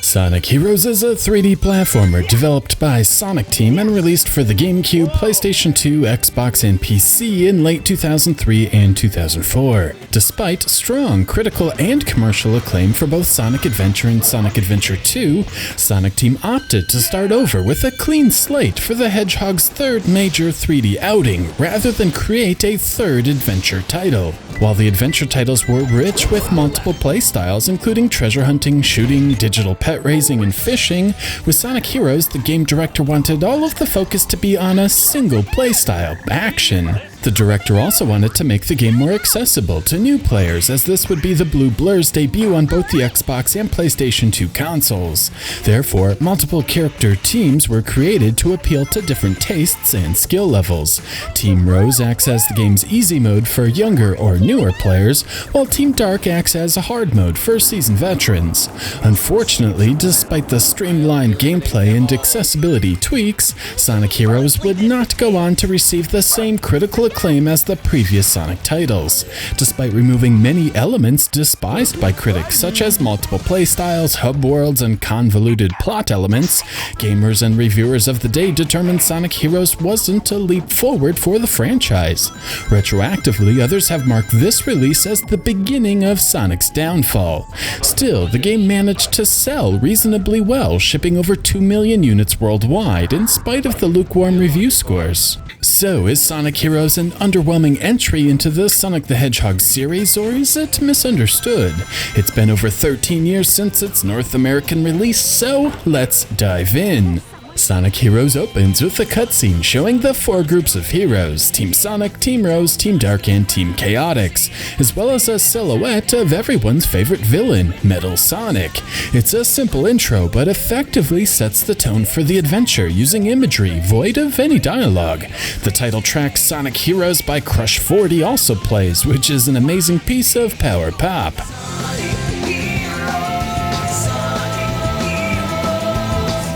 Sonic Heroes is a 3D platformer developed by Sonic Team and released for the GameCube, PlayStation 2, Xbox, and PC in late 2003 and 2004. Despite strong critical and commercial acclaim for both Sonic Adventure and Sonic Adventure 2, Sonic Team opted to start over with a clean slate for the Hedgehog's third major 3D outing, rather than create a third adventure title. While the adventure titles were rich with multiple playstyles, including treasure hunting, shooting, digital pet raising, and fishing, with Sonic Heroes, the game director wanted all of the focus to be on a single playstyle, action. The director also wanted to make the game more accessible to new players, as this would be the Blue Blur's debut on both the Xbox and PlayStation 2 consoles. Therefore, multiple character teams were created to appeal to different tastes and skill levels. Team Rose acts as the game's easy mode for younger or newer players, while Team Dark acts as a hard mode for seasoned veterans. Unfortunately, despite the streamlined gameplay and accessibility tweaks, Sonic Heroes would not go on to receive the same critical acclaim as the previous Sonic titles. Despite removing many elements despised by critics, such as multiple playstyles, hub worlds, and convoluted plot elements, gamers and reviewers of the day determined Sonic Heroes wasn't a leap forward for the franchise. Retroactively, others have marked this release as the beginning of Sonic's downfall. Still, the game managed to sell reasonably well, shipping over 2 million units worldwide, in spite of the lukewarm review scores. So, is Sonic Heroes an underwhelming entry into the Sonic the Hedgehog series, or is it misunderstood? It's been over 13 years since its North American release, so let's dive in. Sonic Heroes opens with a cutscene showing the 4 groups of heroes, Team Sonic, Team Rose, Team Dark, and Team Chaotix, as well as a silhouette of everyone's favorite villain, Metal Sonic. It's a simple intro, but effectively sets the tone for the adventure using imagery void of any dialogue. The title track Sonic Heroes by Crush 40 also plays, which is an amazing piece of power pop.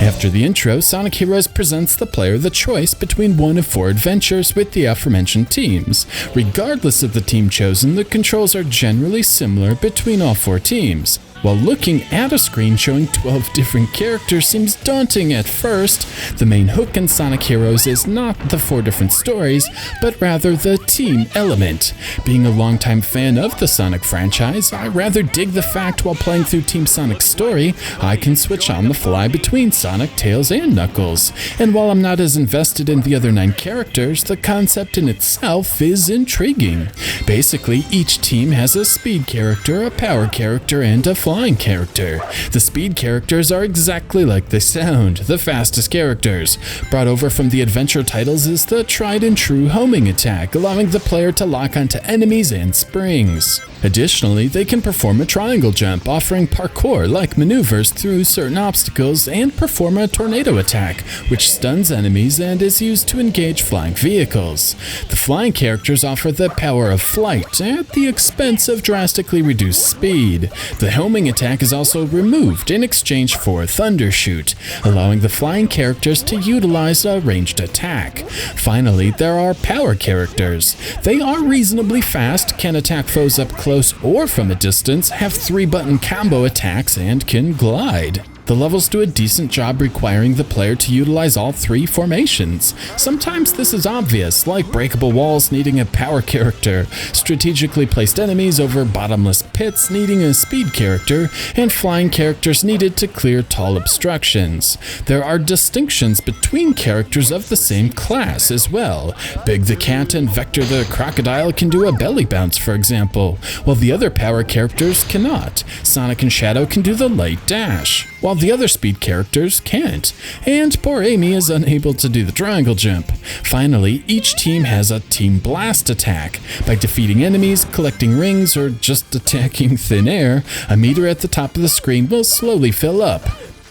After the intro, Sonic Heroes presents the player the choice between one of 4 adventures with the aforementioned teams. Regardless of the team chosen, the controls are generally similar between all 4 teams. While looking at a screen showing 12 different characters seems daunting at first, the main hook in Sonic Heroes is not the 4 different stories, but rather the team element. Being a longtime fan of the Sonic franchise, I rather dig the fact while playing through Team Sonic's story, I can switch on the fly between Sonic, Tails, and Knuckles. And while I'm not as invested in the other 9 characters, the concept in itself is intriguing. Basically, each team has a speed character, a power character, and a flying character. The speed characters are exactly like they sound, the fastest characters. Brought over from the adventure titles is the tried and true homing attack, allowing the player to lock onto enemies and springs. Additionally, they can perform a triangle jump, offering parkour-like maneuvers through certain obstacles, and perform a tornado attack, which stuns enemies and is used to engage flying vehicles. The flying characters offer the power of flight at the expense of drastically reduced speed. The homing attack is also removed in exchange for Thundershoot, allowing the flying characters to utilize a ranged attack. Finally, there are power characters. They are reasonably fast, can attack foes up close or from a distance, have 3-button combo attacks, and can glide. The levels do a decent job requiring the player to utilize all 3 formations. Sometimes this is obvious, like breakable walls needing a power character, strategically placed enemies over bottomless pits needing a speed character, and flying characters needed to clear tall obstructions. There are distinctions between characters of the same class as well. Big the Cat and Vector the Crocodile can do a belly bounce, for example, while the other power characters cannot. Sonic and Shadow can do the light dash, while the other speed characters can't, and poor Amy is unable to do the triangle jump. Finally, each team has a Team Blast attack. By defeating enemies, collecting rings, or just attacking thin air, a meter at the top of the screen will slowly fill up.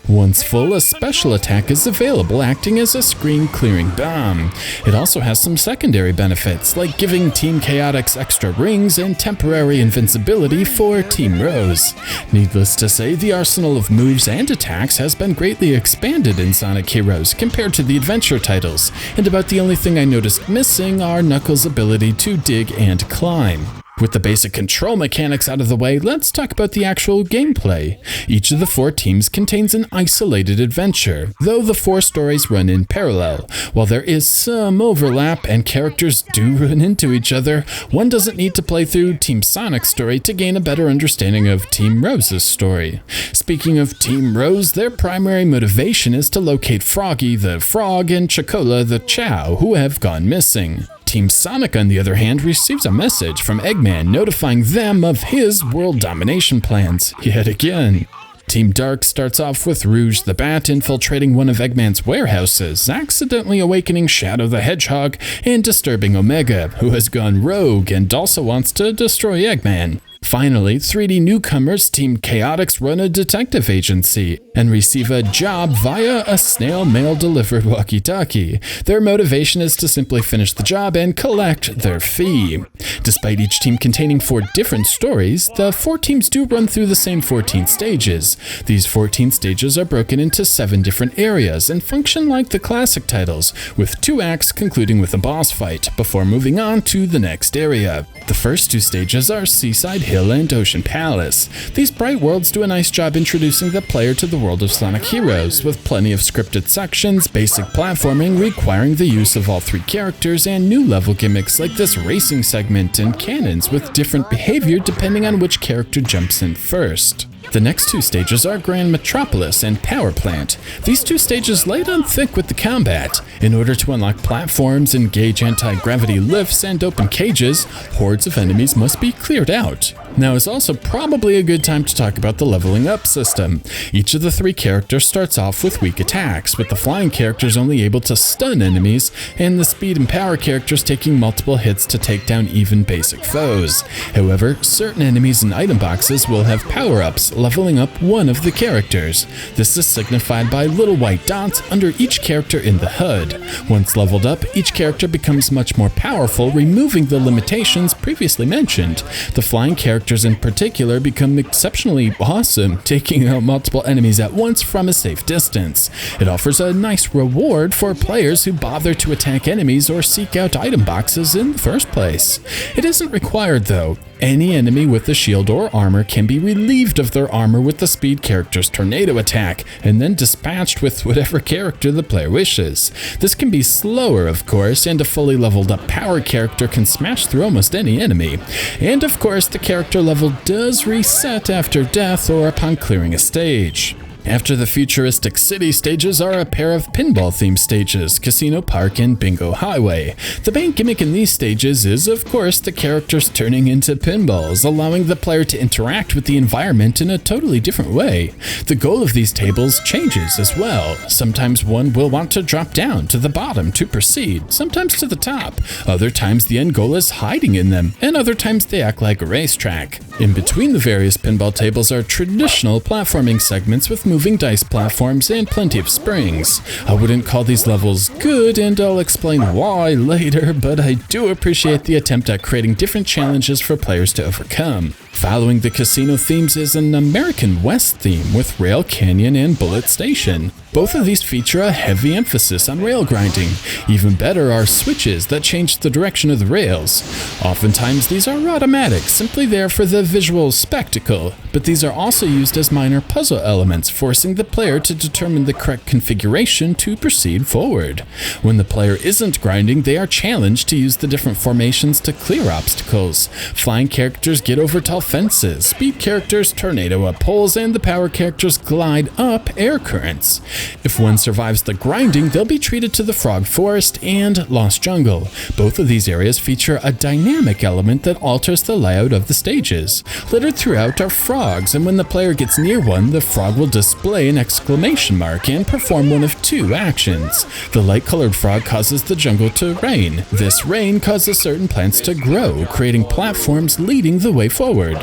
Once full, a special attack is available, acting as a screen-clearing bomb. It also has some secondary benefits, like giving Team Chaotix extra rings and temporary invincibility for Team Rose. Needless to say, the arsenal of moves and attacks has been greatly expanded in Sonic Heroes compared to the adventure titles, and about the only thing I noticed missing are Knuckles' ability to dig and climb. With the basic control mechanics out of the way, let's talk about the actual gameplay. Each of the 4 teams contains an isolated adventure, though the 4 stories run in parallel. While there is some overlap and characters do run into each other, one doesn't need to play through Team Sonic's story to gain a better understanding of Team Rose's story. Speaking of Team Rose, their primary motivation is to locate Froggy the Frog and Chocola the Chow, who have gone missing. Team Sonic, on the other hand, receives a message from Eggman notifying them of his world domination plans, yet again. Team Dark starts off with Rouge the Bat infiltrating one of Eggman's warehouses, accidentally awakening Shadow the Hedgehog and disturbing Omega, who has gone rogue and also wants to destroy Eggman. Finally, 3D newcomers Team Chaotix run a detective agency and receive a job via a snail mail-delivered walkie-talkie. Their motivation is to simply finish the job and collect their fee. Despite each team containing 4 different stories, the 4 teams do run through the same 14 stages. These 14 stages are broken into 7 different areas and function like the classic titles, with 2 acts concluding with a boss fight, before moving on to the next area. The first 2 stages are Seaside Hill and Ocean Palace. These bright worlds do a nice job introducing the player to the world of Sonic Heroes, with plenty of scripted sections, basic platforming requiring the use of all 3 characters, and new level gimmicks like this racing segment and cannons with different behavior depending on which character jumps in first. The next 2 stages are Grand Metropolis and Power Plant. These 2 stages lay down thick with the combat. In order to unlock platforms, engage anti-gravity lifts, and open cages, hordes of enemies must be cleared out. Now is also probably a good time to talk about the leveling up system. Each of the 3 characters starts off with weak attacks, with the flying characters only able to stun enemies, and the speed and power characters taking multiple hits to take down even basic foes. However, certain enemies and item boxes will have power-ups, leveling up one of the characters. This is signified by little white dots under each character in the HUD. Once leveled up, each character becomes much more powerful, removing the limitations previously mentioned. The flying characters in particular become exceptionally awesome, taking out multiple enemies at once from a safe distance. It offers a nice reward for players who bother to attack enemies or seek out item boxes in the first place. It isn't required though. Any enemy with a shield or armor can be relieved of their armor with the speed character's tornado attack, and then dispatched with whatever character the player wishes. This can be slower, of course, and a fully leveled up power character can smash through almost any enemy. And of course, the character level does reset after death or upon clearing a stage. After the futuristic city stages are a pair of pinball-themed stages, Casino Park and Bingo Highway. The main gimmick in these stages is, of course, the characters turning into pinballs, allowing the player to interact with the environment in a totally different way. The goal of these tables changes as well. Sometimes one will want to drop down to the bottom to proceed, sometimes to the top. Other times the end goal is hiding in them, and other times they act like a racetrack. In between the various pinball tables are traditional platforming segments with moving dice platforms and plenty of springs. I wouldn't call these levels good, and I'll explain why later, but I do appreciate the attempt at creating different challenges for players to overcome. Following the casino themes is an American West theme with Rail Canyon and Bullet Station. Both of these feature a heavy emphasis on rail grinding. Even better are switches that change the direction of the rails. Oftentimes these are automatic, simply there for the visual spectacle, but these are also used as minor puzzle elements, forcing the player to determine the correct configuration to proceed forward. When the player isn't grinding, they are challenged to use the different formations to clear obstacles. Flying characters get over tall fences, speed characters tornado up poles, and the power characters glide up air currents. If one survives the grinding, they'll be treated to the Frog Forest and Lost Jungle. Both of these areas feature a dynamic element that alters the layout of the stages. Littered throughout are frogs, and when the player gets near one, the frog will display an exclamation mark and perform one of 2 actions. The light-colored frog causes the jungle to rain. This rain causes certain plants to grow, creating platforms leading the way forward.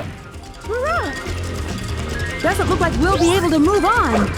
Hurrah! Doesn't look like we'll be able to move on.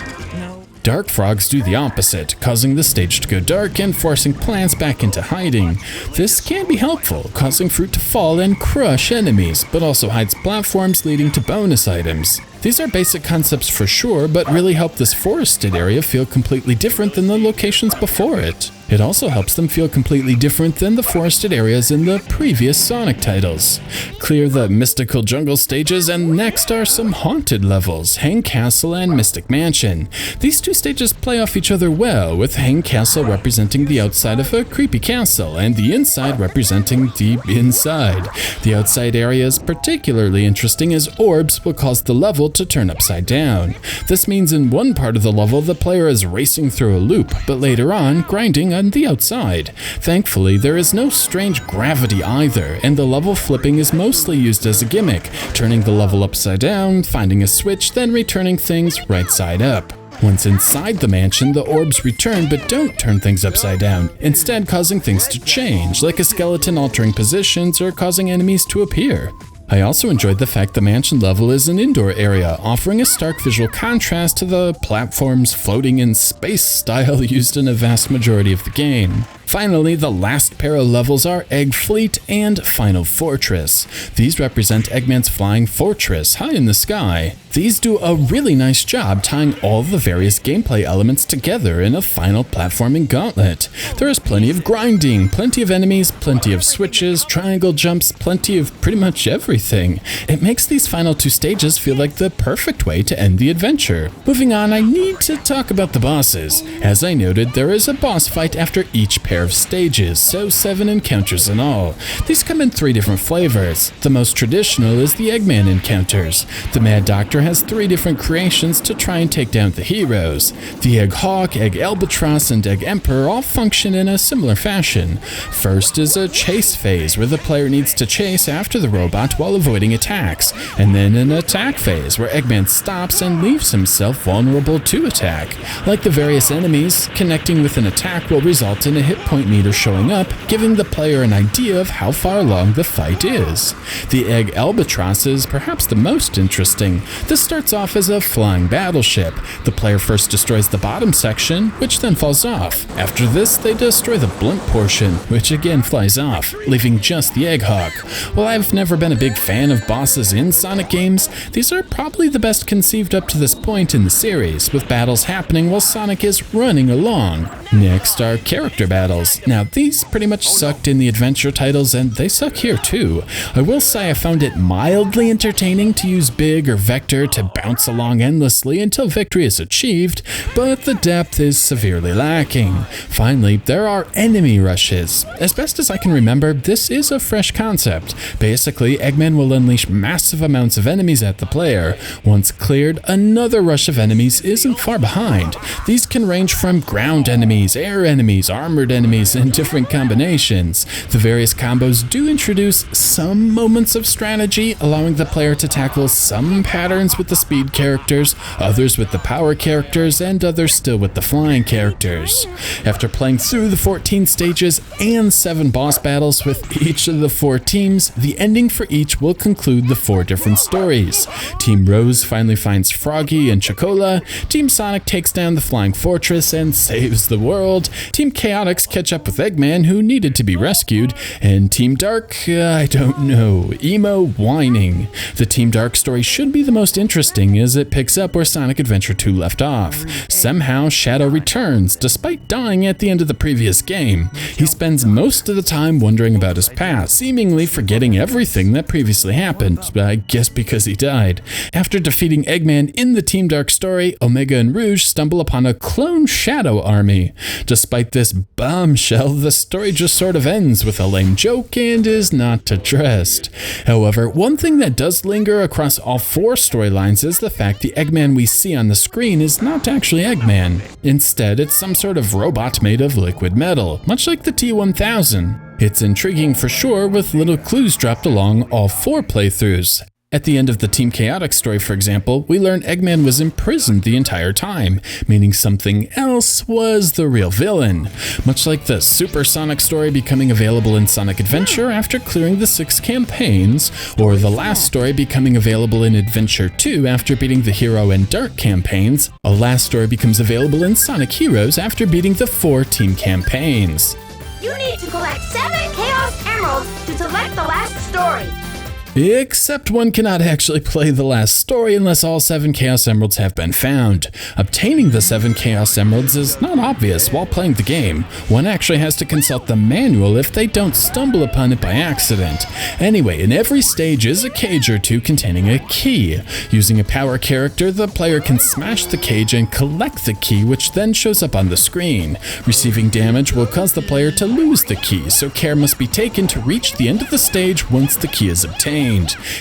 Dark frogs do the opposite, causing the stage to go dark and forcing plants back into hiding. This can be helpful, causing fruit to fall and crush enemies, but also hides platforms leading to bonus items. These are basic concepts for sure, but really help this forested area feel completely different than the locations before it. It also helps them feel completely different than the forested areas in the previous Sonic titles. Clear the mystical jungle stages, and next are some haunted levels, Hang Castle and Mystic Mansion. These two stages play off each other well, with Hang Castle representing the outside of a creepy castle, and the inside representing the inside. The outside area is particularly interesting as orbs will cause the level to turn upside down. This means in one part of the level the player is racing through a loop, but later on grinding on the outside. Thankfully, there is no strange gravity either, and the level flipping is mostly used as a gimmick, turning the level upside down, finding a switch, then returning things right side up. Once inside the mansion, the orbs return but don't turn things upside down, instead causing things to change, like a skeleton altering positions or causing enemies to appear. I also enjoyed the fact the mansion level is an indoor area, offering a stark visual contrast to the platforms floating in space style used in a vast majority of the game. Finally, the last pair of levels are Egg Fleet and Final Fortress. These represent Eggman's flying fortress high in the sky. These do a really nice job tying all the various gameplay elements together in a final platforming gauntlet. There is plenty of grinding, plenty of enemies, plenty of switches, triangle jumps, plenty of pretty much everything. It makes these final two stages feel like the perfect way to end the adventure. Moving on, I need to talk about the bosses. As I noted, there is a boss fight after each pair of stages, so 7 encounters in all. These come in 3 different flavors. The most traditional is the Eggman encounters. The Mad Doctor has 3 different creations to try and take down the heroes. The Egg Hawk, Egg Albatross, and Egg Emperor all function in a similar fashion. First is a chase phase, where the player needs to chase after the robot while avoiding attacks, and then an attack phase, where Eggman stops and leaves himself vulnerable to attack. Like the various enemies, connecting with an attack will result in a hit point meter showing up, giving the player an idea of how far along the fight is. The Egg Albatross is perhaps the most interesting. This starts off as a flying battleship. The player first destroys the bottom section, which then falls off. After this, they destroy the blimp portion, which again flies off, leaving just the Egg Hawk. While I've never been a big fan of bosses in Sonic games, these are probably the best conceived up to this point in the series, with battles happening while Sonic is running along. Next are character battles. Now, these pretty much sucked in the adventure titles, and they suck here too. I will say I found it mildly entertaining to use Big or Vector to bounce along endlessly until victory is achieved, but the depth is severely lacking. Finally, there are enemy rushes. As best as I can remember, this is a fresh concept. Basically, Eggman will unleash massive amounts of enemies at the player. Once cleared, another rush of enemies isn't far behind. These can range from ground enemies, air enemies, armored enemies, and different combinations. The various combos do introduce some moments of strategy, allowing the player to tackle some patterns with the speed characters, others with the power characters, and others still with the flying characters. After playing through the 14 stages and 7 boss battles with each of the 4 teams, the ending for each will conclude the 4 different stories. Team Rose finally finds Froggy and Chocola, Team Sonic takes down the Flying Fortress and saves the world, Team Chaotix catch up with Eggman, who needed to be rescued, and Team Dark, I don't know, emo whining. The Team Dark story should be the most interesting as it picks up where Sonic Adventure 2 left off. Somehow, Shadow returns, despite dying at the end of the previous game. He spends most of the time wondering about his past, seemingly forgetting everything that previously happened, I guess because he died. After defeating Eggman in the Team Dark story, Omega and Rouge stumble upon a clone Shadow army. Despite this bombshell, the story just sort of ends with a lame joke and is not addressed. However, one thing that does linger across all 4 storylines is the fact the Eggman we see on the screen is not actually Eggman. Instead, it's some sort of robot made of liquid metal, much like the T-1000. It's intriguing for sure, with little clues dropped along all 4 playthroughs. At the end of the Team Chaotix story, for example, we learn Eggman was imprisoned the entire time, meaning something else was the real villain. Much like the Super Sonic story becoming available in Sonic Adventure after clearing the 6 campaigns, or the last story becoming available in Adventure 2 after beating the Hero and Dark campaigns, a last story becomes available in Sonic Heroes after beating the 4 team campaigns. You need to collect 7 Chaos Emeralds to select the last story. Except one cannot actually play the last story unless all 7 Chaos Emeralds have been found. Obtaining the 7 Chaos Emeralds is not obvious while playing the game. One actually has to consult the manual if they don't stumble upon it by accident. Anyway, in every stage is a cage or two containing a key. Using a power character, the player can smash the cage and collect the key, which then shows up on the screen. Receiving damage will cause the player to lose the key, so care must be taken to reach the end of the stage once the key is obtained.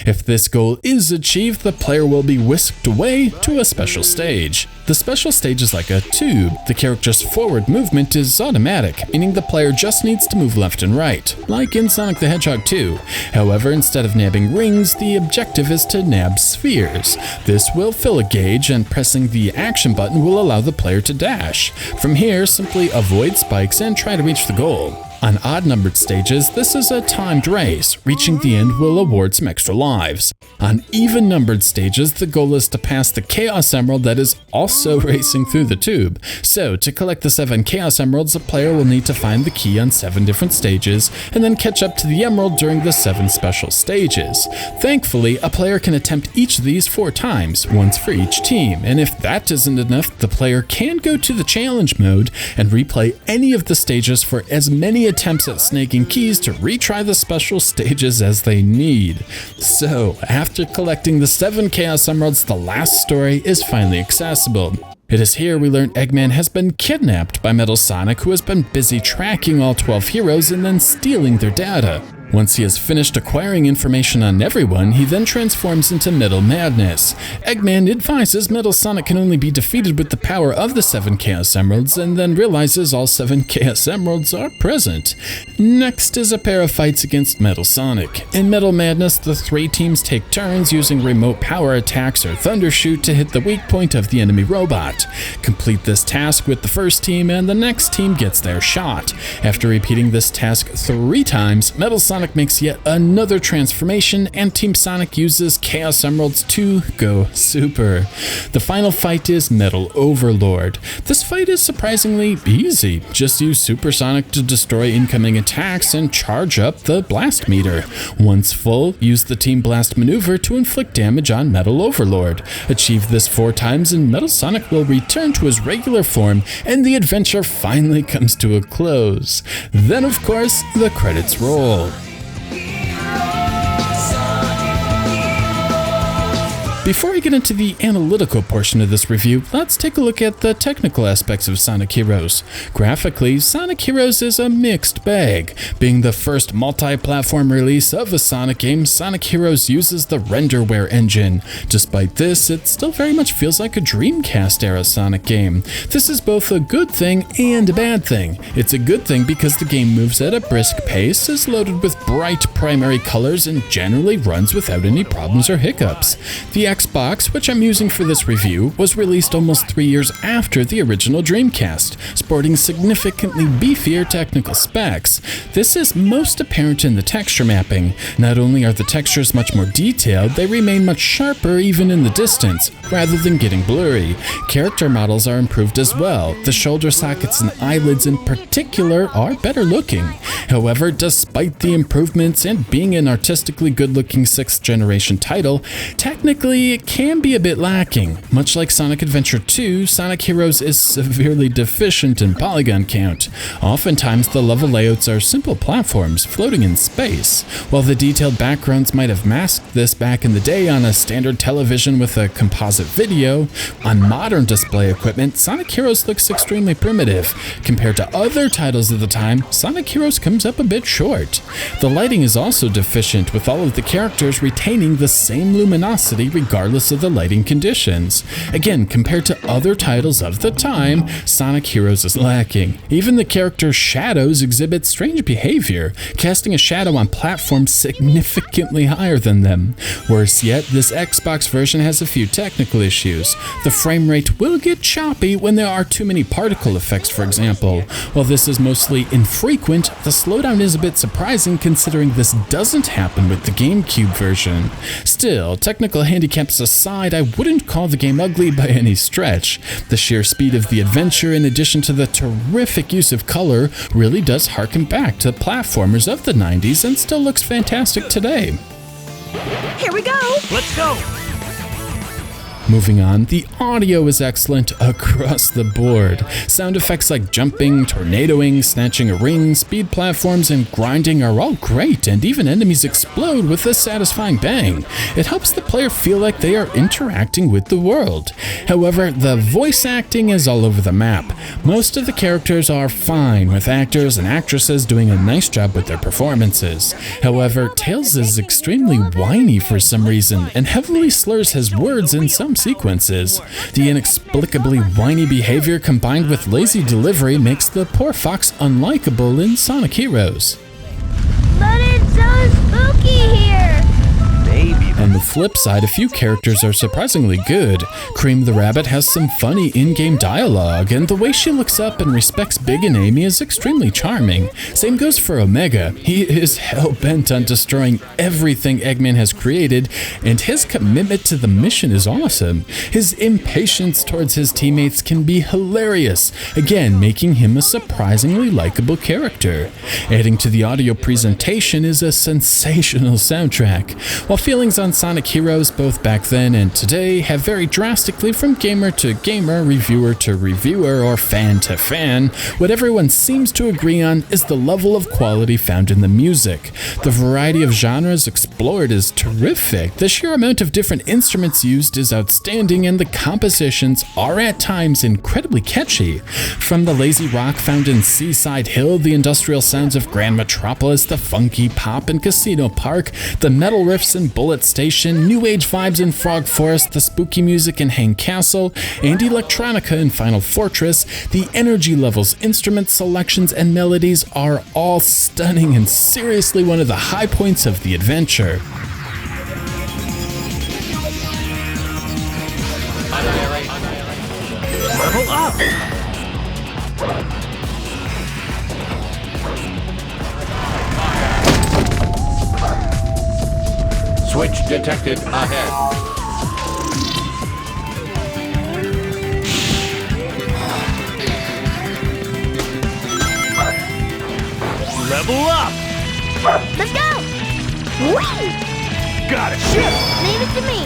If this goal is achieved, the player will be whisked away to a special stage. The special stage is like a tube. The character's forward movement is automatic, meaning the player just needs to move left and right, like in Sonic the Hedgehog 2. However, instead of nabbing rings, the objective is to nab spheres. This will fill a gauge, and pressing the action button will allow the player to dash. From here, simply avoid spikes and try to reach the goal. On odd-numbered stages, this is a timed race. Reaching the end will award some extra lives. On even-numbered stages, the goal is to pass the Chaos Emerald that is also racing through the tube. So, to collect the 7 Chaos Emeralds, a player will need to find the key on 7 different stages, and then catch up to the emerald during the 7 special stages. Thankfully, a player can attempt each of these 4 times, once for each team, and if that isn't enough, the player can go to the challenge mode and replay any of the stages for as many attempts at snaking keys to retry the special stages as they need. So, after collecting the 7 Chaos Emeralds, the last story is finally accessible. It is here we learn Eggman has been kidnapped by Metal Sonic, who has been busy tracking all 12 heroes and then stealing their data. Once he has finished acquiring information on everyone, he then transforms into Metal Madness. Eggman advises Metal Sonic can only be defeated with the power of the 7 Chaos Emeralds, and then realizes all 7 Chaos Emeralds are present. Next is a pair of fights against Metal Sonic. In Metal Madness, the 3 teams take turns using remote power attacks or Thundershoot to hit the weak point of the enemy robot. Complete this task with the first team, and the next team gets their shot. After repeating this task 3 times, Metal Sonic makes yet another transformation, and Team Sonic uses Chaos Emeralds to go super. The final fight is Metal Overlord. This fight is surprisingly easy. Just use Super Sonic to destroy incoming attacks and charge up the blast meter. Once full, use the Team Blast maneuver to inflict damage on Metal Overlord. Achieve this 4 times and Metal Sonic will return to his regular form, and the adventure finally comes to a close. Then, of course, the credits roll. Before I get into the analytical portion of this review, let's take a look at the technical aspects of Sonic Heroes. Graphically, Sonic Heroes is a mixed bag. Being the first multi-platform release of a Sonic game, Sonic Heroes uses the Renderware engine. Despite this, it still very much feels like a Dreamcast-era Sonic game. This is both a good thing and a bad thing. It's a good thing because the game moves at a brisk pace, is loaded with bright primary colors, and generally runs without any problems or hiccups. The Xbox, which I'm using for this review, was released almost 3 years after the original Dreamcast, sporting significantly beefier technical specs. This is most apparent in the texture mapping. Not only are the textures much more detailed, they remain much sharper even in the distance, rather than getting blurry. Character models are improved as well. The shoulder sockets and eyelids in particular are better looking. However, despite the improvements and being an artistically good-looking 6th generation title, technically it can be a bit lacking. Much like Sonic Adventure 2, Sonic Heroes is severely deficient in polygon count. Oftentimes the level layouts are simple platforms floating in space. While the detailed backgrounds might have masked this back in the day on a standard television with a composite video, on modern display equipment, Sonic Heroes looks extremely primitive. Compared to other titles of the time, Sonic Heroes comes up a bit short. The lighting is also deficient, with all of the characters retaining the same luminosity regardless of the lighting conditions. Again, compared to other titles of the time, Sonic Heroes is lacking. Even the character's shadows exhibit strange behavior, casting a shadow on platforms significantly higher than them. Worse yet, this Xbox version has a few technical issues. The frame rate will get choppy when there are too many particle effects, for example. While this is mostly infrequent, the slowdown is a bit surprising considering this doesn't happen with the GameCube version. Still, technical handicaps aside, I wouldn't call the game ugly by any stretch. The sheer speed of the adventure, in addition to the terrific use of color, really does harken back to platformers of the 90s and still looks fantastic today. Here we go! Let's go! Moving on, the audio is excellent across the board. Sound effects like jumping, tornadoing, snatching a ring, speed platforms, and grinding are all great, and even enemies explode with a satisfying bang. It helps the player feel like they are interacting with the world. However, the voice acting is all over the map. Most of the characters are fine, with actors and actresses doing a nice job with their performances. However, Tails is extremely whiny for some reason, and heavily slurs his words in some sequences. The inexplicably whiny behavior combined with lazy delivery makes the poor fox unlikable in Sonic Heroes. But it's so spooky here! On the flip side, a few characters are surprisingly good. Cream the Rabbit has some funny in-game dialogue, and the way she looks up and respects Big and Amy is extremely charming. Same goes for Omega. He is hell-bent on destroying everything Eggman has created, and his commitment to the mission is awesome. His impatience towards his teammates can be hilarious, again making him a surprisingly likable character. Adding to the audio presentation is a sensational soundtrack. While feelings on Sonic Heroes both back then and today have varied drastically from gamer to gamer, reviewer to reviewer, or fan to fan, what everyone seems to agree on is the level of quality found in the music. The variety of genres explored is terrific, the sheer amount of different instruments used is outstanding, and the compositions are at times incredibly catchy. From the lazy rock found in Seaside Hill, the industrial sounds of Grand Metropolis, the funky pop in Casino Park, the metal riffs in Bullet Station, new age vibes in Frog Forest, the spooky music in Hang Castle, and electronica in Final Fortress, the energy levels, instrument selections, and melodies are all stunning and seriously one of the high points of the adventure. Level up! Switch detected ahead. Level up! Let's go! Whee! Got it! Leave it to me!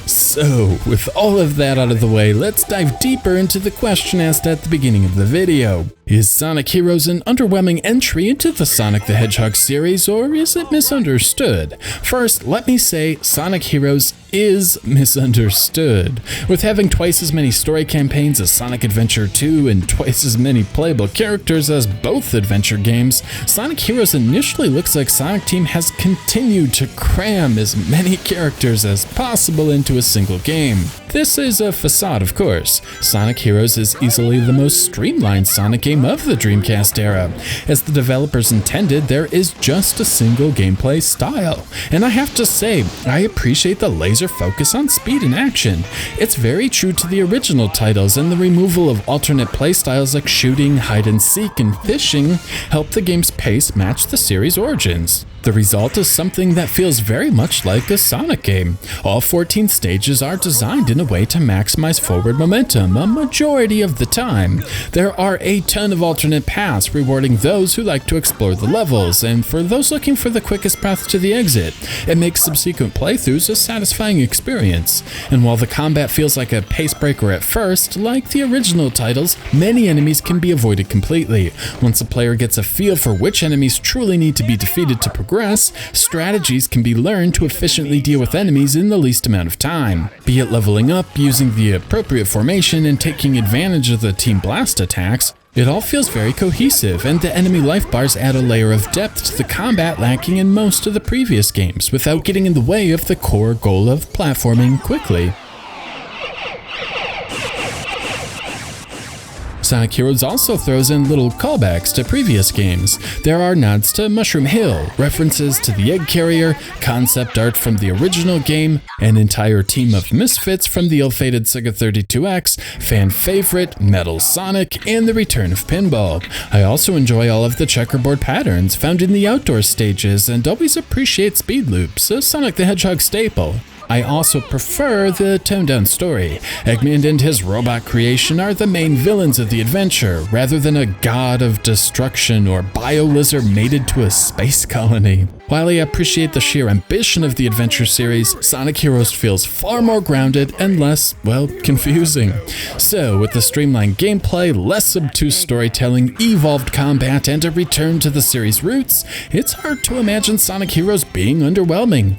So, with all of that out of the way, let's dive deeper into the question asked at the beginning of the video. Is Sonic Heroes an underwhelming entry into the Sonic the Hedgehog series, or is it misunderstood? First, let me say Sonic Heroes is misunderstood. With having twice as many story campaigns as Sonic Adventure 2 and twice as many playable characters as both adventure games, Sonic Heroes initially looks like Sonic Team has continued to cram as many characters as possible into a single game. This is a facade, of course. Sonic Heroes is easily the most streamlined Sonic game of the Dreamcast era. As the developers intended, there is just a single gameplay style. And I have to say, I appreciate the laser focus on speed and action. It's very true to the original titles, and the removal of alternate playstyles like shooting, hide and seek, and fishing help the game's pace match the series' origins. The result is something that feels very much like a Sonic game. All 14 stages are designed in a way to maximize forward momentum a majority of the time. There are a ton of alternate paths rewarding those who like to explore the levels, and for those looking for the quickest path to the exit, it makes subsequent playthroughs a satisfying experience. And while the combat feels like a pace breaker at first, like the original titles, many enemies can be avoided completely. Once a player gets a feel for which enemies truly need to be defeated to progress, strategies can be learned to efficiently deal with enemies in the least amount of time. Be it leveling up, using the appropriate formation, and taking advantage of the Team Blast attacks, it all feels very cohesive, and the enemy life bars add a layer of depth to the combat lacking in most of the previous games, without getting in the way of the core goal of platforming quickly. Sonic Heroes also throws in little callbacks to previous games. There are nods to Mushroom Hill, references to the Egg Carrier, concept art from the original game, an entire team of misfits from the ill-fated Sega 32X, fan favorite, Metal Sonic, and the return of pinball. I also enjoy all of the checkerboard patterns found in the outdoor stages and always appreciate speed loops, a Sonic the Hedgehog staple. I also prefer the toned-down story. Eggman and his robot creation are the main villains of the adventure, rather than a god of destruction or bio-lizard mated to a space colony. While I appreciate the sheer ambition of the adventure series, Sonic Heroes feels far more grounded and less, well, confusing. So, with the streamlined gameplay, less obtuse storytelling, evolved combat, and a return to the series' roots, it's hard to imagine Sonic Heroes being underwhelming.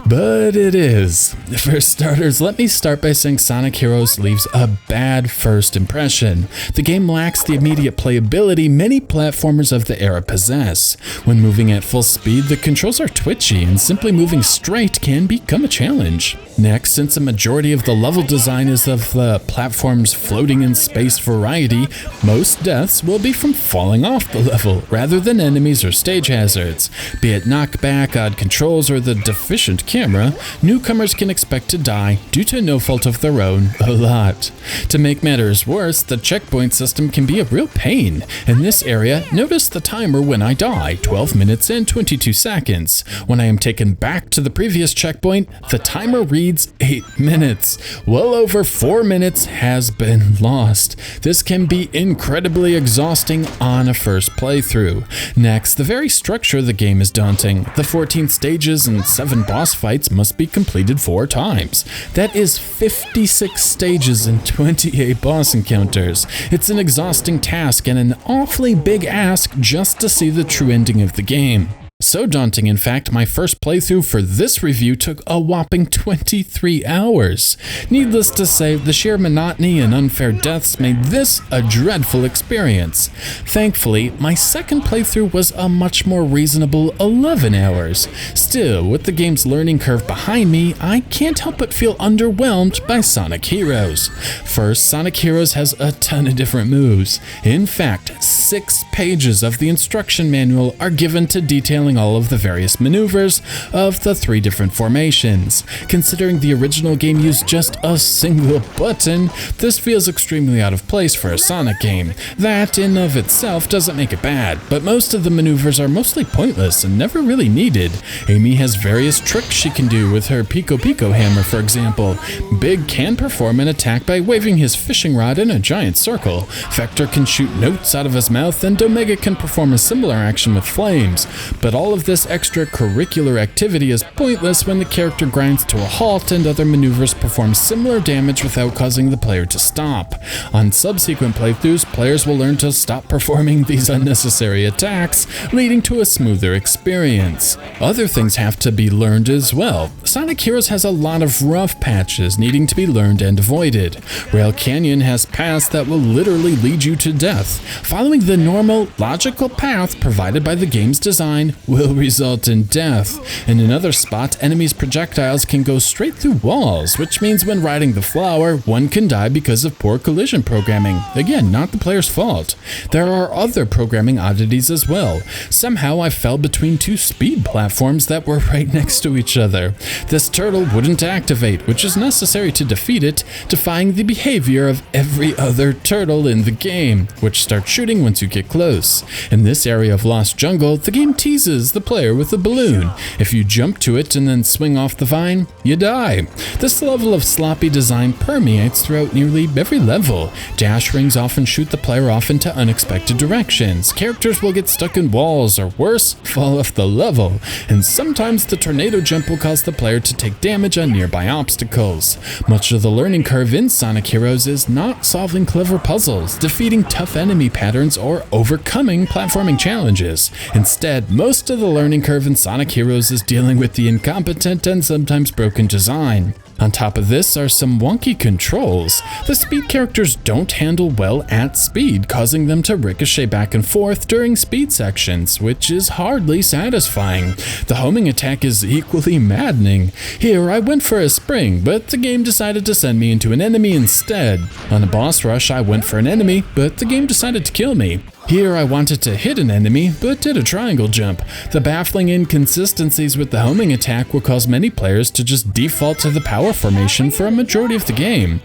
But it is. For starters, let me start by saying Sonic Heroes leaves a bad first impression. The game lacks the immediate playability many platformers of the era possess. When moving at full speed, the controls are twitchy, and simply moving straight can become a challenge. Next, since a majority of the level design is of the platform's floating in space variety, most deaths will be from falling off the level, rather than enemies or stage hazards. Be it knockback, odd controls, or the deficient camera, newcomers can expect to die, due to no fault of their own, a lot. To make matters worse, the checkpoint system can be a real pain. In this area, notice the timer when I die, 12 minutes and 22 seconds. When I am taken back to the previous checkpoint, the timer reads 8 minutes. Well over 4 minutes has been lost. This can be incredibly exhausting on a first playthrough. Next, the very structure of the game is daunting. The 14 stages and 7 boss fights must be completed 4 times. That is 56 stages and 28 boss encounters. It's an exhausting task and an awfully big ask just to see the true ending of the game. So daunting, in fact, my first playthrough for this review took a whopping 23 hours. Needless to say, the sheer monotony and unfair deaths made this a dreadful experience. Thankfully, my second playthrough was a much more reasonable 11 hours. Still, with the game's learning curve behind me, I can't help but feel underwhelmed by Sonic Heroes. First, Sonic Heroes has a ton of different moves. In fact, 6 pages of the instruction manual are given to detailing all of the various maneuvers of the 3 different formations. Considering the original game used just a single button, this feels extremely out of place for a Sonic game. That in of itself doesn't make it bad, but most of the maneuvers are mostly pointless and never really needed. Amy has various tricks she can do with her Pico Pico hammer, for example. Big can perform an attack by waving his fishing rod in a giant circle. Vector can shoot notes out of his mouth, and Omega can perform a similar action with flames. But all of this extracurricular activity is pointless when the character grinds to a halt and other maneuvers perform similar damage without causing the player to stop. On subsequent playthroughs, players will learn to stop performing these unnecessary attacks, leading to a smoother experience. Other things have to be learned as well. Sonic Heroes has a lot of rough patches needing to be learned and avoided. Rail Canyon has paths that will literally lead you to death. Following the normal, logical path provided by the game's design will result in death. In another spot, enemies' projectiles can go straight through walls, which means when riding the flower, one can die because of poor collision programming. Again, not the player's fault. There are other programming oddities as well. Somehow I fell between 2 speed platforms that were right next to each other. This turtle wouldn't activate, which is necessary to defeat it, defying the behavior of every other turtle in the game, which starts shooting once you get close. In this area of Lost Jungle, the game teases the player with a balloon. If you jump to it and then swing off the vine, you die. This level of sloppy design permeates throughout nearly every level. Dash rings often shoot the player off into unexpected directions. Characters will get stuck in walls, or worse, fall off the level. And sometimes the tornado jump will cause the player to take damage on nearby obstacles. Much of the learning curve in Sonic Heroes is not solving clever puzzles, defeating tough enemy patterns, or overcoming platforming challenges. Instead, most of the learning curve in Sonic Heroes is dealing with the incompetent and sometimes broken design. On top of this are some wonky controls. The speed characters don't handle well at speed, causing them to ricochet back and forth during speed sections, which is hardly satisfying. The homing attack is equally maddening. Here I went for a spring, but the game decided to send me into an enemy instead. On a boss rush I went for an enemy, but the game decided to kill me. Here I wanted to hit an enemy, but did a triangle jump. The baffling inconsistencies with the homing attack will cause many players to just default to the power formation for a majority of the game.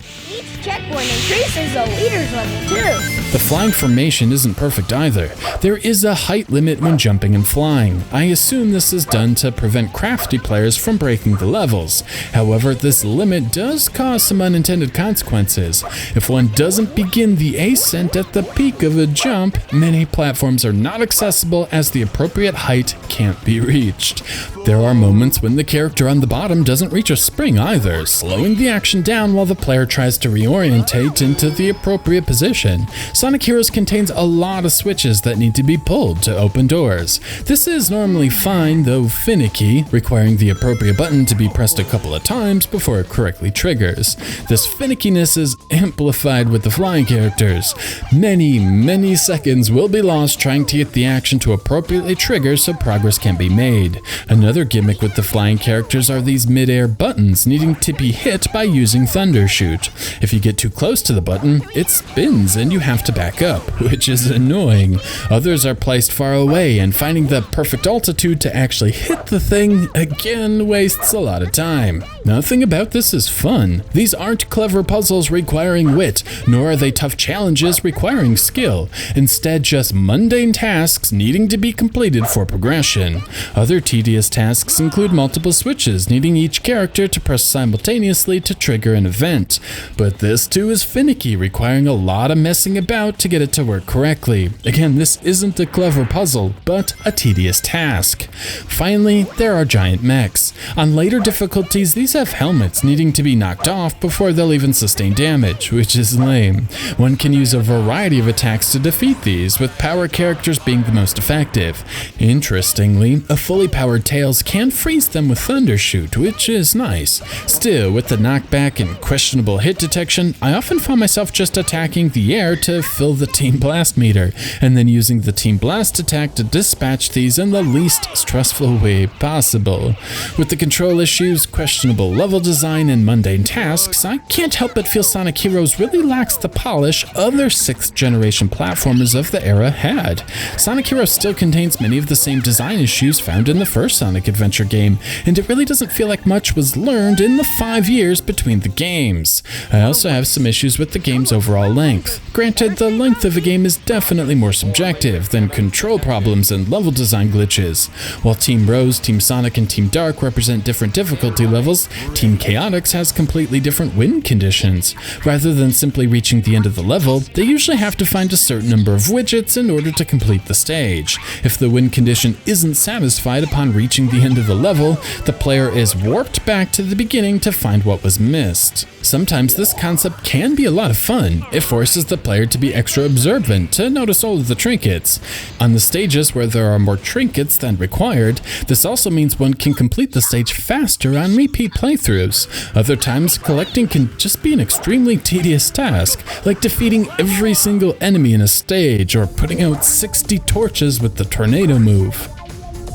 checkpoint increases the leader's level too. The flying formation isn't perfect either. There is a height limit when jumping and flying. I assume this is done to prevent crafty players from breaking the levels. However, this limit does cause some unintended consequences. If one doesn't begin the ascent at the peak of a jump, many platforms are not accessible as the appropriate height can't be reached. There are moments when the character on the bottom doesn't reach a spring either, slowing the action down while the player tries to reorientate into the appropriate position. Sonic Heroes contains a lot of switches that need to be pulled to open doors. This is normally fine, though finicky, requiring the appropriate button to be pressed a couple of times before it correctly triggers. This finickiness is amplified with the flying characters. Many seconds will be lost trying to get the action to appropriately trigger so progress can be made. Another gimmick with the flying characters are these mid-air buttons needing to be hit by using Thundershoot. If you get too close to the button, it spins and you have to back up, which is annoying. Others are placed far away, and finding the perfect altitude to actually hit the thing again wastes a lot of time. Nothing about this is fun. These aren't clever puzzles requiring wit, nor are they tough challenges requiring skill. Instead, just mundane tasks needing to be completed for progression. Other tedious tasks include multiple switches needing each character to press simultaneously to trigger an event. But this too is finicky, requiring a lot of messing about to get it to work correctly. Again, this isn't a clever puzzle, but a tedious task. Finally, there are giant mechs. On later difficulties, these have helmets needing to be knocked off before they'll even sustain damage, which is lame. One can use a variety of attacks to defeat these, with power characters being the most effective. Interestingly, a fully powered Tails can freeze them with Thundershoot, which is nice. Still, with the knockback and questionable hit detection, I often found myself just attacking the air to fill the Team Blast meter, and then using the Team Blast attack to dispatch these in the least stressful way possible. With the control issues, questionable level design, and mundane tasks, I can't help but feel Sonic Heroes really lacks the polish other 6th generation platformers of the era had. Sonic Heroes still contains many of the same design issues found in the first Sonic Adventure game, and it really doesn't feel like much was learned in the 5 years between the games. I also have some issues with the game's overall length. Granted, the length of a game is definitely more subjective than control problems and level design glitches. While Team Rose, Team Sonic, and Team Dark represent different difficulty levels, Team Chaotix has completely different win conditions. Rather than simply reaching the end of the level, they usually have to find a certain number of widgets in order to complete the stage. If the win condition isn't satisfied upon reaching the end of the level, the player is warped back to the beginning to find what was missed. Sometimes this concept can be a lot of fun. It forces the player to be extra observant to notice all of the trinkets. On the stages where there are more trinkets than required, this also means one can complete the stage faster on repeat playthroughs. Other times, collecting can just be an extremely tedious task, like defeating every single enemy in a stage or putting out 60 torches with the tornado move.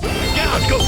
Yeah, go.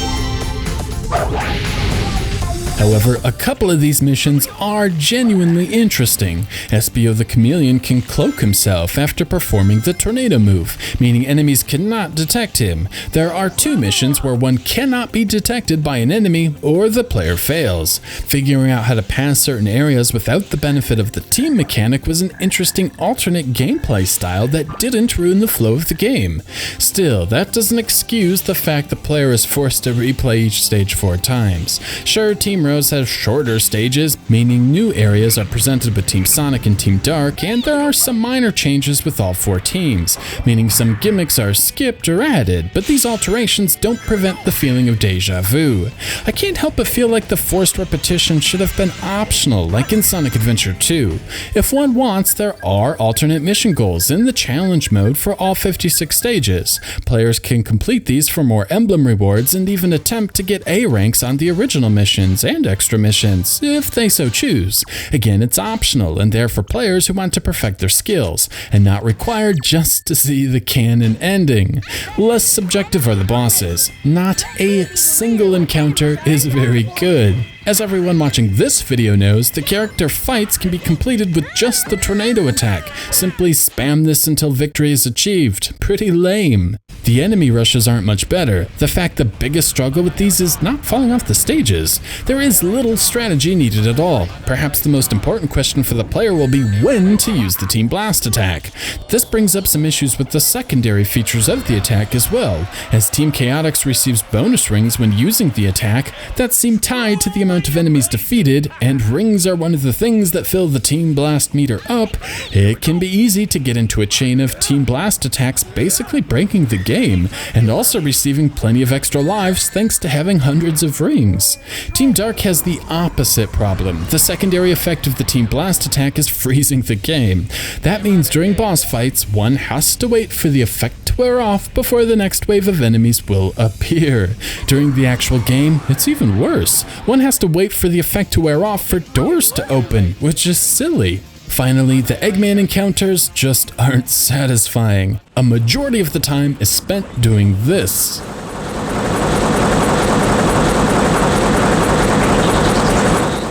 However, a couple of these missions are genuinely interesting. Espio the Chameleon can cloak himself after performing the tornado move, meaning enemies cannot detect him. There are 2 missions where one cannot be detected by an enemy or the player fails. Figuring out how to pass certain areas without the benefit of the team mechanic was an interesting alternate gameplay style that didn't ruin the flow of the game. Still, that doesn't excuse the fact the player is forced to replay each stage 4 times. Sure, Team Rose has shorter stages, meaning new areas are presented with Team Sonic and Team Dark, and there are some minor changes with all 4 teams, meaning some gimmicks are skipped or added, but these alterations don't prevent the feeling of deja vu. I can't help but feel like the forced repetition should have been optional, like in Sonic Adventure 2. If one wants, there are alternate mission goals in the challenge mode for all 56 stages. Players can complete these for more emblem rewards and even attempt to get A ranks on the original missions and extra missions, if they so choose. Again, it's optional and there for players who want to perfect their skills, and not required just to see the canon ending. Less subjective are the bosses. Not a single encounter is very good. As everyone watching this video knows, the character fights can be completed with just the tornado attack. Simply spam this until victory is achieved. Pretty lame. The enemy rushes aren't much better. The fact the biggest struggle with these is not falling off the stages. There is little strategy needed at all. Perhaps the most important question for the player will be when to use the Team Blast attack. This brings up some issues with the secondary features of the attack as well, as Team Chaotix receives bonus rings when using the attack that seem tied to the amount of enemies defeated, and rings are one of the things that fill the Team Blast meter up. It can be easy to get into a chain of Team Blast attacks basically breaking the game, and also receiving plenty of extra lives thanks to having hundreds of rings. Team Dark has the opposite problem. The secondary effect of the Team Blast attack is freezing the game. That means during boss fights, one has to wait for the effect to wear off before the next wave of enemies will appear. During the actual game, it's even worse. One has to wait for the effect to wear off for doors to open, which is silly. Finally, the Eggman encounters just aren't satisfying. A majority of the time is spent doing this.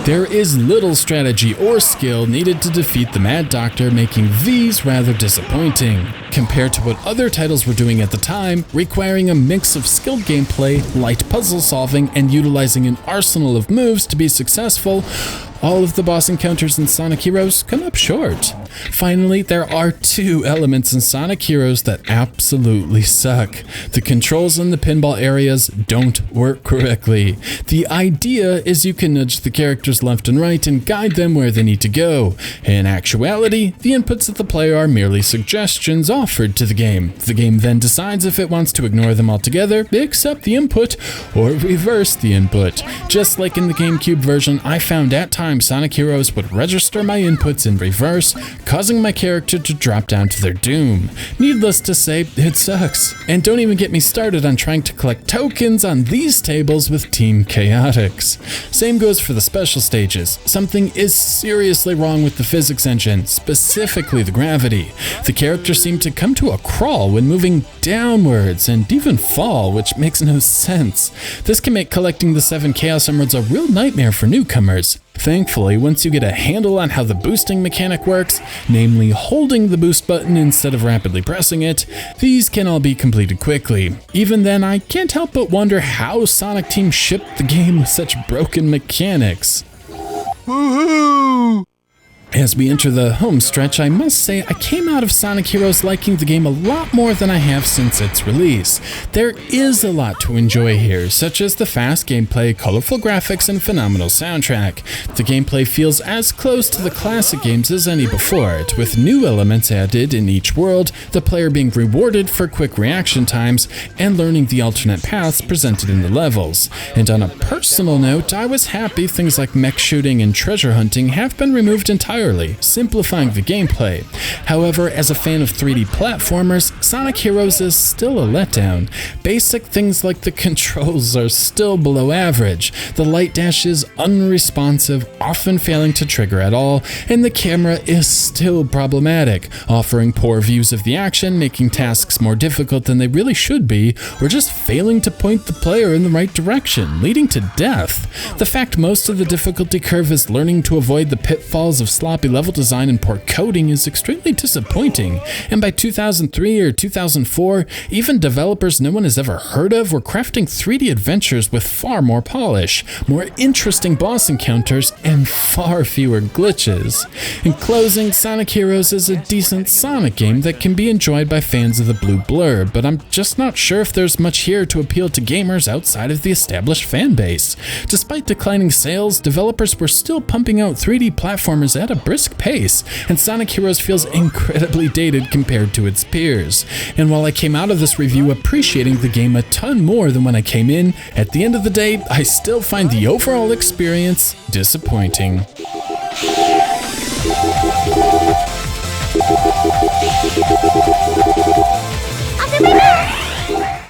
There is little strategy or skill needed to defeat the Mad Doctor, making these rather disappointing. Compared to what other titles were doing at the time, requiring a mix of skilled gameplay, light puzzle solving, and utilizing an arsenal of moves to be successful, all of the boss encounters in Sonic Heroes come up short. Finally, there are two elements in Sonic Heroes that absolutely suck. The controls in the pinball areas don't work correctly. The idea is you can nudge the characters left and right and guide them where they need to go. In actuality, the inputs of the player are merely suggestions offered to the game. The game then decides if it wants to ignore them altogether, accept the input, or reverse the input. Just like in the GameCube version, I found at times Sonic Heroes would register my inputs in reverse, causing my character to drop down to their doom. Needless to say, it sucks. And don't even get me started on trying to collect tokens on these tables with Team Chaotix. Same goes for the special stages. Something is seriously wrong with the physics engine, specifically the gravity. The characters seem to come to a crawl when moving downwards, and even fall, which makes no sense. This can make collecting the 7 Chaos Emeralds a real nightmare for newcomers. Thankfully, once you get a handle on how the boosting mechanic works, namely holding the boost button instead of rapidly pressing it, these can all be completed quickly. Even then, I can't help but wonder how Sonic Team shipped the game with such broken mechanics. Woohoo! As we enter the home stretch, I must say I came out of Sonic Heroes liking the game a lot more than I have since its release. There is a lot to enjoy here, such as the fast gameplay, colorful graphics, and phenomenal soundtrack. The gameplay feels as close to the classic games as any before it, with new elements added in each world, the player being rewarded for quick reaction times, and learning the alternate paths presented in the levels. And on a personal note, I was happy things like mech shooting and treasure hunting have been removed entirely, simplifying the gameplay. However, as a fan of 3D platformers, Sonic Heroes is still a letdown. Basic things like the controls are still below average, the light dash is unresponsive, often failing to trigger at all, and the camera is still problematic, offering poor views of the action, making tasks more difficult than they really should be, or just failing to point the player in the right direction, leading to death. The fact most of the difficulty curve is learning to avoid the pitfalls of sloppy level design and poor coding is extremely disappointing, and by 2003 or 2004, even developers no one has ever heard of were crafting 3D adventures with far more polish, more interesting boss encounters, and far fewer glitches. In closing, Sonic Heroes is a decent Sonic game that can be enjoyed by fans of the blue blur, but I'm just not sure if there's much here to appeal to gamers outside of the established fan base. Despite declining sales, developers were still pumping out 3D platformers at a brisk pace, and Sonic Heroes feels incredibly dated compared to its peers. And while I came out of this review appreciating the game a ton more than when I came in, at the end of the day, I still find the overall experience disappointing.